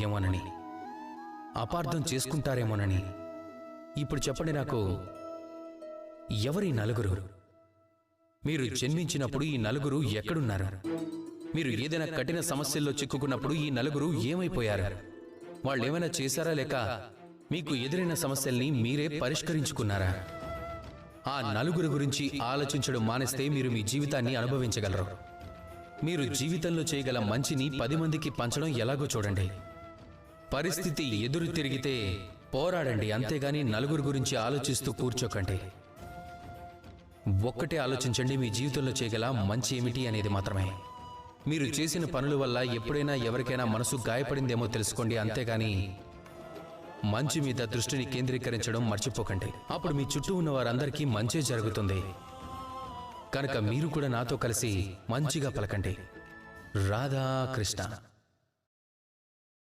ఏమోనని, అపార్థం చేసుకుంటారేమోనని. ఇప్పుడు చెప్పండి నాకు, ఎవరి నలుగురు? మీరు జన్మించినప్పుడు ఈ నలుగురు ఎక్కడున్నారు? మీరు ఏదైనా కఠిన సమస్యల్లో చిక్కుకున్నప్పుడు ఈ నలుగురు ఏమైపోయారు? వాళ్ళు ఏమైనా చేశారా, లేక మీకు ఎదురైన సమస్యల్ని మీరే పరిష్కరించుకున్నారా? ఆ నలుగురు గురించి ఆలోచించడం మానేస్తే మీరు మీ జీవితాన్ని అనుభవించగలరు. మీరు జీవితంలో చేయగల మంచిని 10 మందికి పంచడం ఎలాగో చూడండి. పరిస్థితి ఎదురు తిరిగితే పోరాడండి, అంతేగాని నలుగురు గురించి ఆలోచిస్తూ కూర్చోకండి. ఒక్కటే ఆలోచించండి, మీ జీవితంలో చేయగల మంచి ఏమిటి అనేది మాత్రమే. మీరు చేసిన పనుల వల్ల ఎప్పుడైనా ఎవరికైనా మనసు గాయపడిందేమో తెలుసుకోండి, అంతేగాని మంచి మీద దృష్టిని కేంద్రీకరించడం మర్చిపోకండి. అప్పుడు మీ చుట్టూ ఉన్న వారందరికీ మంచే జరుగుతుంది. కనుక మీరు కూడా నాతో కలిసి మంచిగా పలకండి. రాధాకృష్ణ.